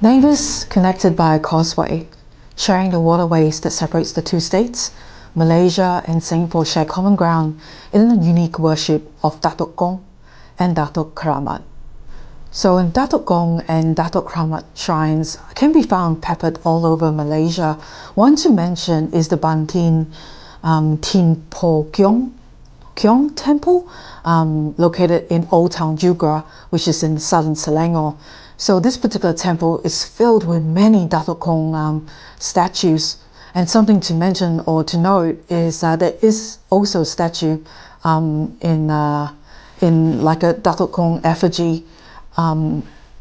Neighbours connected by a causeway, sharing the waterways that separates the two states, Malaysia and Singapore share common ground in the unique worship of Datuk Gong and Datuk Keramat. So in Datuk Gong and Datuk Keramat shrines can be found peppered all over Malaysia. One to mention is the Bantin Tin Po Kiong Temple, located in Old Town Jugra, which is in southern Selangor. So this particular temple is filled with many Datuk Gong statues. And something to mention or to note is there is also a statue in like a Datuk Gong effigy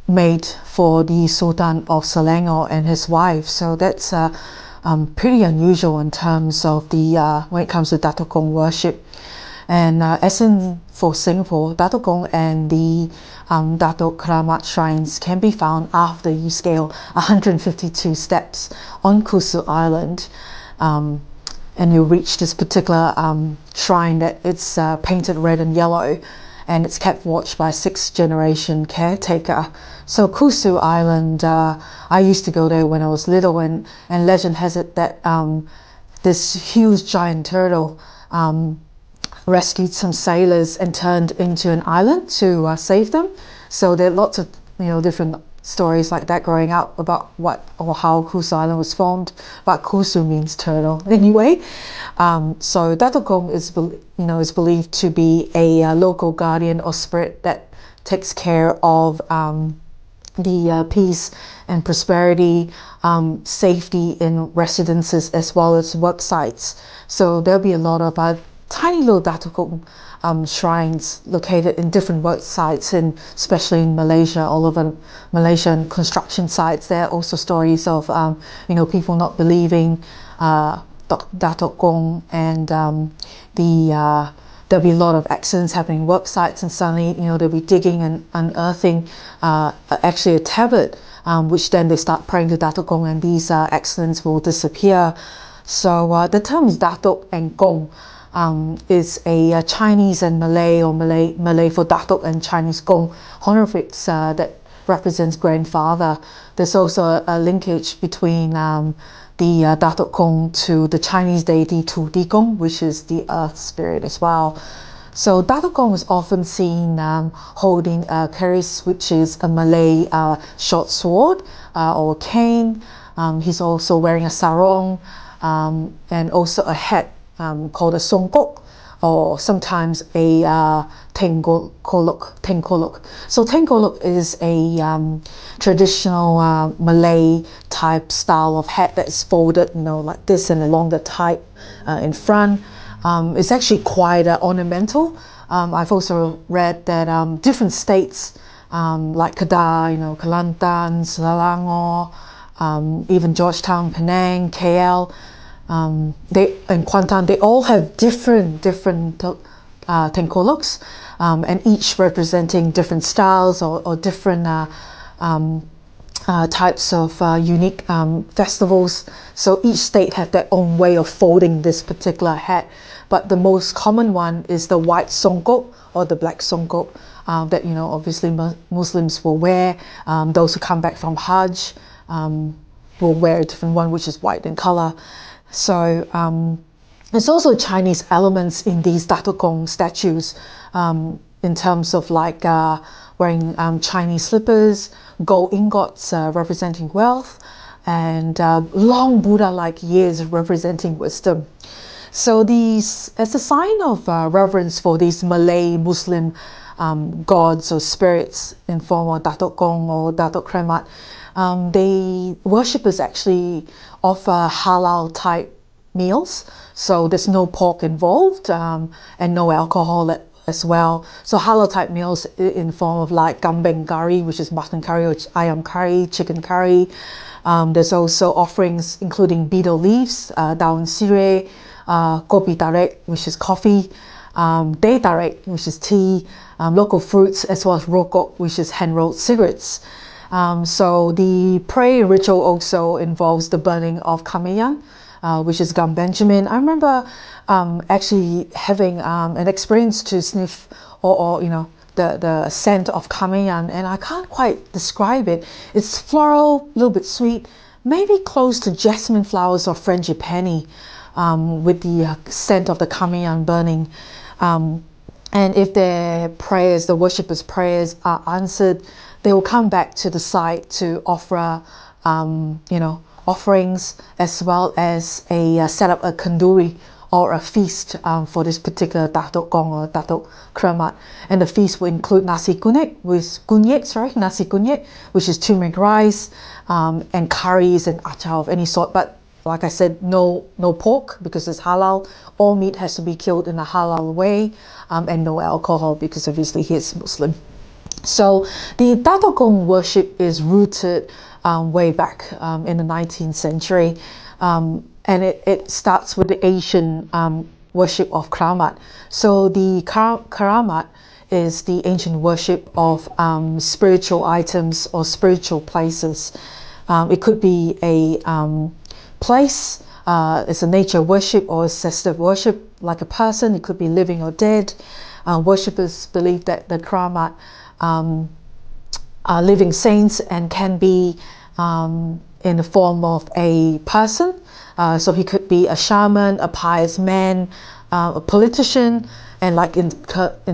made for the Sultan of Selangor and his wife. So that's pretty unusual in terms of the when it comes to Datuk Gong worship. And as in for Singapore, Datuk Gong and the Datuk Keramat shrines can be found after you scale 152 steps on Causeway Island, and you reach this particular shrine that it's painted red and yellow, and it's kept watch by a 6th generation caretaker. So Causeway Island, I used to go there when I was little, and legend has it that this huge giant turtle rescued some sailors and turned into an island to save them. So there are lots of different stories like that growing up about what or how Causeway Island was formed. But Causeway means turtle anyway. So Datuk Gong is believed to be a local guardian or spirit that takes care of the peace and prosperity, safety in residences as well as work sites. So there'll be a lot of tiny little Datuk Gong shrines located in different work sites, and especially in Malaysia, all over Malaysian construction sites. There are also stories of people not believing Datuk Gong, and there'll be a lot of accidents happening in work sites, and suddenly they'll be digging and unearthing actually a tablet, which then they start praying to Datuk Gong, and these accidents will disappear. So the terms Datuk and Gong is a Chinese and Malay, or Malay for Datuk and Chinese Gong honorifics that represents grandfather. There's also a linkage between the Datuk Gong to the Chinese deity datukgong Gong, which is the earth spirit as well. So Datuk Gong is often seen holding a keris, which is a Malay short sword or cane. He's also wearing a sarong and also a hat called a songkok, or sometimes a tengkolok. So tengkolok is a traditional Malay type style of hat that is folded, like this, and along the type in front. It's actually quite ornamental. I've also read that different states like Kedah, Kelantan, Selangor, even Georgetown, Penang, KL, and Kuantan, they all have different tengkoloks, and each representing different styles or different types of unique festivals. So each state have their own way of folding this particular hat, but the most common one is the white songkok or the black songkok that obviously Muslims will wear. Those who come back from Hajj will wear a different one, which is white in color. So there's also Chinese elements in these Datuk Gong statues, in terms of like wearing Chinese slippers, gold ingots representing wealth, and long Buddha-like ears representing wisdom. So these, as a sign of reverence for these Malay Muslim gods or spirits in form of Datuk Gong or Datuk Keramat, the worshippers actually offer halal type meals, so there's no pork involved, and no alcohol as well. So halal type meals in form of like kambing curry, which is mutton curry, or ayam curry, chicken curry. There's also offerings including betel leaves, daun sirih, kopi tarik, which is coffee, teh tarik, which is tea, local fruits, as well as rokok, which is hand-rolled cigarettes. So the prayer ritual also involves the burning of kamayan, which is gum Benjamin. I remember actually having an experience to sniff or the scent of kamian, and I can't quite describe it. It's floral, a little bit sweet, maybe close to jasmine flowers or frangipani, with the scent of the kamian burning. And if their prayers, the worshippers' prayers are answered, they will come back to the site to offer, offerings, as well as set up a kanduri or a feast for this particular Datuk Gong or Datuk Keramat. And the feast will include nasi kunyit, which is turmeric rice, and curries and achar of any sort. But like I said, no pork because it's halal. All meat has to be killed in a halal way, and no alcohol because obviously he is Muslim. So the Datuk Gong worship is rooted way back in the 19th century, and it starts with the Asian worship of Keramat. So the Keramat is the ancient worship of spiritual items or spiritual places. It could be a place, it's a nature worship or ancestor worship, like a person. It could be living or dead. Worshippers believe that the Keramat are living saints and can be in the form of a person. So he could be a shaman, a pious man, a politician, and like in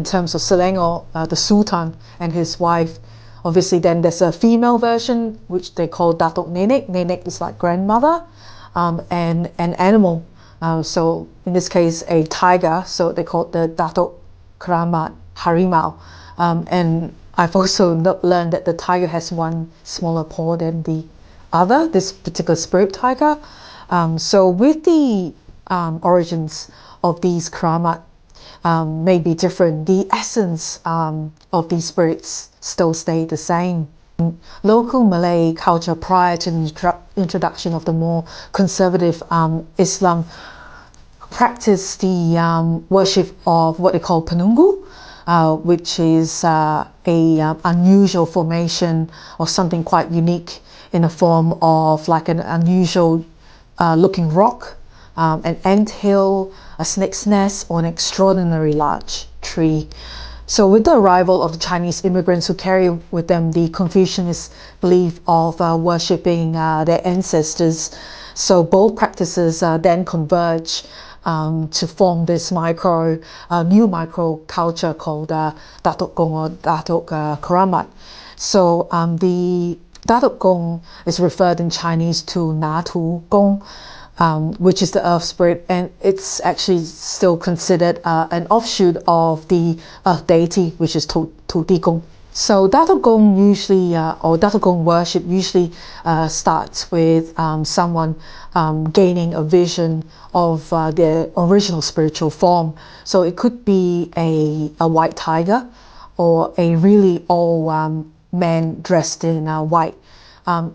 terms of Selangor, the Sultan and his wife. Obviously then there's a female version which they call Datuk Nenek. Nenek is like grandmother, and an animal. So in this case a tiger, so they call it the Datuk Keramat Harimau. And I've also learned that the tiger has one smaller paw than the other, this particular spirit tiger. So with the origins of these Keramat may be different, the essence of these spirits still stay the same. Local Malay culture prior to the introduction of the more conservative Islam practiced the worship of what they call penunggu, which is a unusual formation or something quite unique in the form of like an unusual looking rock, an ant hill, a snake's nest, or an extraordinary large tree. So with the arrival of the Chinese immigrants who carry with them the Confucianist belief of worshipping their ancestors, so both practices then converge to form this new micro culture called Datuk Gong or Datuk Keramat. So the Datuk Gong is referred in Chinese to Datuk Gong, which is the earth spirit, and it's actually still considered an offshoot of the earth deity, which is datukgong Gong. So Datuk Gong usually, or Datuk Gong worship usually starts with someone gaining a vision of their original spiritual form. So it could be a white tiger or a really old man dressed in white.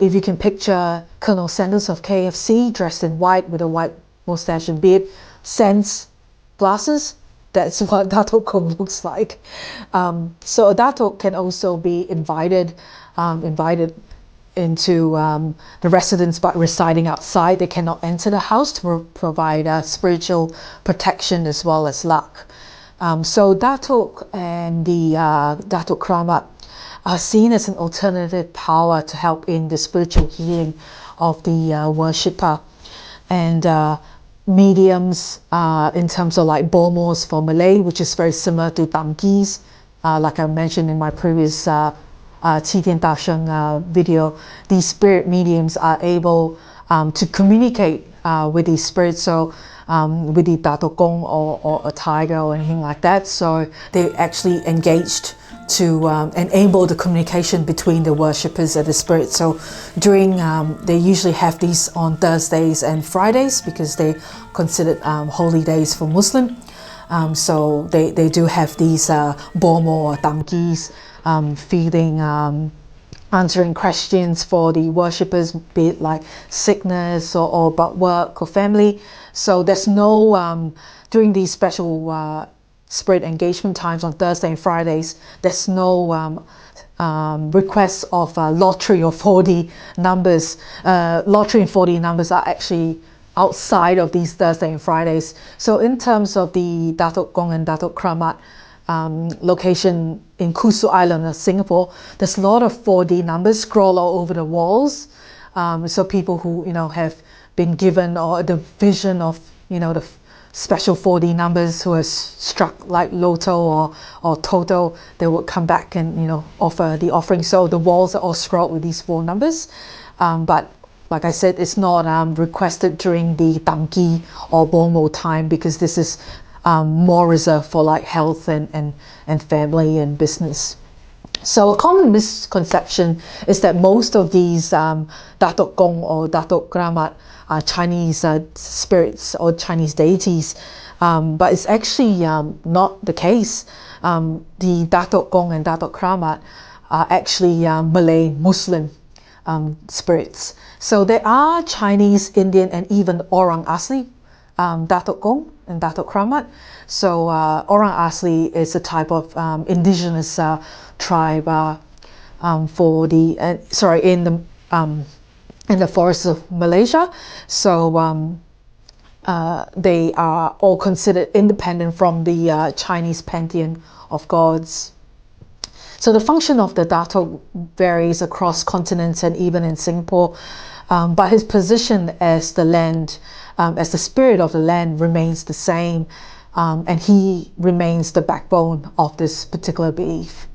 If you can picture Colonel Sanders of KFC dressed in white with a white mustache and beard, sans glasses, that's what Datuk Gong looks like. So a Datuk can also be invited into the residence by residing outside. They cannot enter the house to provide spiritual protection as well as luck. So Datuk and the Datuk Keramat are seen as an alternative power to help in the spiritual healing of the worshipper. And mediums in terms of like bomos for Malay, which is very similar to damgis, like I mentioned in my previous Qitian Dasheng video. These spirit mediums are able to communicate with these spirits, so with the Datuk Gong or a tiger or anything like that. So they actually engaged to enable the communication between the worshippers and the spirits. So during they usually have these on Thursdays and Fridays because they considered holy days for Muslim. So they do have these bomo or damgis feeding, answering questions for the worshippers, be it like sickness or about work or family. So there's no during these special spirit engagement times on Thursday and Fridays, there's no requests of lottery or 4D numbers. Lottery and 4D numbers are actually outside of these Thursday and Fridays. So in terms of the Datuk Gong and Datuk Keramat, location in Causeway Island of Singapore, there's a lot of 4D numbers scroll all over the walls. So people who, have been given or the vision of, the special 4D numbers who has struck like Lotto or Toto, they would come back and, offer the offering. So the walls are all scrolled with these 4 numbers. But like I said, it's not requested during the Tangki or Bomo time, because this is more reserved for like health and family and business. So a common misconception is that most of these Datuk Gong or Datuk Keramat are Chinese spirits or Chinese deities, but it's actually not the case. The Datuk Gong and Datuk Keramat are actually Malay Muslim spirits. So there are Chinese, Indian, and even Orang Asli Datuk Gong and Datuk Keramat. So Orang Asli is a type of indigenous tribe in the forests of Malaysia. So they are all considered independent from the Chinese pantheon of gods. So the function of the Datuk varies across continents and even in Singapore, but his position as the land, as the spirit of the land, remains the same, and he remains the backbone of this particular belief.